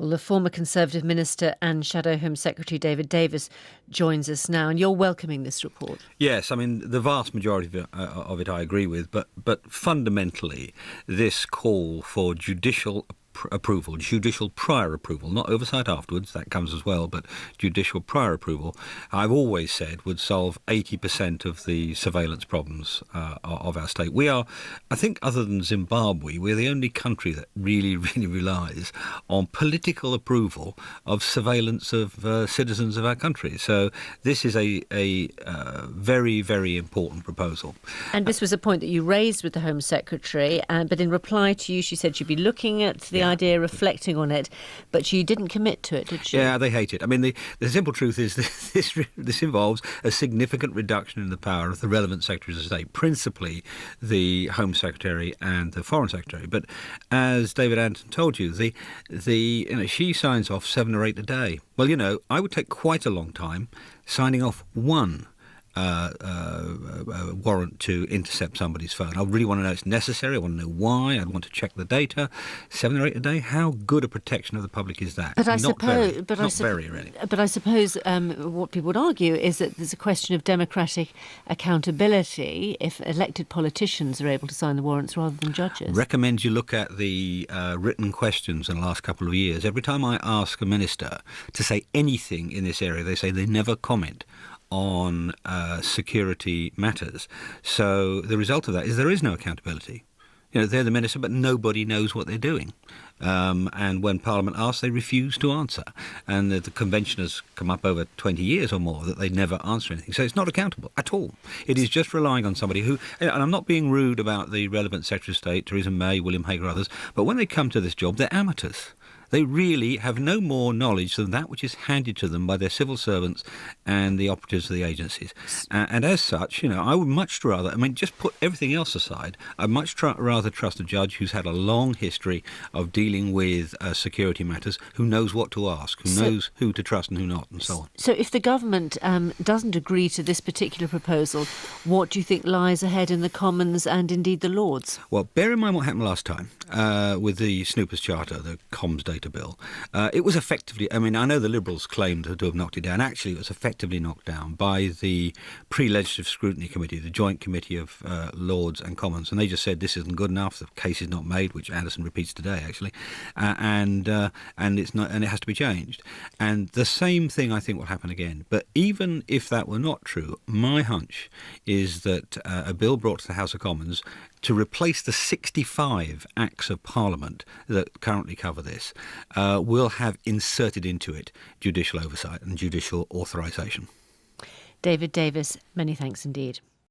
Well, the former Conservative Minister and Shadow Home Secretary David Davis joins us now, and you're welcoming this report. Yes, I mean, the vast majority of it I agree with, but fundamentally, this call for judicial approval, judicial prior approval, not oversight afterwards, that comes as well, but judicial prior approval, I've always said would solve 80% of the surveillance problems of our state. We are, I think, other than Zimbabwe, we're the only country that really relies on political approval of surveillance of citizens of our country. So this is a very, very important proposal. And this was a point that you raised with the Home Secretary, but in reply to you, she said she'd be looking at the idea, reflecting on it, but she didn't commit to it, did she? Yeah, they hate it. I mean, the simple truth is this involves a significant reduction in the power of the relevant secretaries of state, principally the Home Secretary and the Foreign Secretary. But as David Anderton told you, she signs off 7 or 8 a day. Well, I would take quite a long time signing off one warrant to intercept somebody's phone. I really want to know it's necessary. I want to know why. I'd want to check the data. 7 or 8 a day. How good a protection of the public is that? But I suppose, really. But I suppose what people would argue is that there's a question of democratic accountability if elected politicians are able to sign the warrants rather than judges. Recommend you look at the written questions in the last couple of years. Every time I ask a minister to say anything in this area, they say they never comment on security matters. So the result of that is there is no accountability. They're the minister, but nobody knows what they're doing. And when Parliament asks, they refuse to answer. And the convention has come up over 20 years or more that they never answer anything. So it's not accountable at all. It is just relying on somebody who, and I'm not being rude about the relevant Secretary of State, Theresa May, William Hague or others, but when they come to this job, they're amateurs. They really have no more knowledge than that which is handed to them by their civil servants and the operatives of the agencies. And as such, I would much rather, just put everything else aside, I'd much rather trust a judge who's had a long history of dealing with security matters, who knows what to ask, who knows who to trust and who not, and so on. So if the government doesn't agree to this particular proposal, what do you think lies ahead in the Commons and indeed the Lords? Well, bear in mind what happened last time with the Snoopers Charter, the Comms Data Bill. It was effectively, I know the Liberals claimed to have knocked it down. Actually, it was effectively knocked down by the Pre-Legislative Scrutiny Committee, the Joint Committee of Lords and Commons, and they just said this isn't good enough, the case is not made, which Anderson repeats today, actually, and it's not, and it has to be changed. And the same thing, I think, will happen again. But even if that were not true, my hunch is that a bill brought to the House of Commons to replace the 65 Acts of Parliament that currently cover this, will have inserted into it judicial oversight and judicial authorisation. David Davis, many thanks indeed.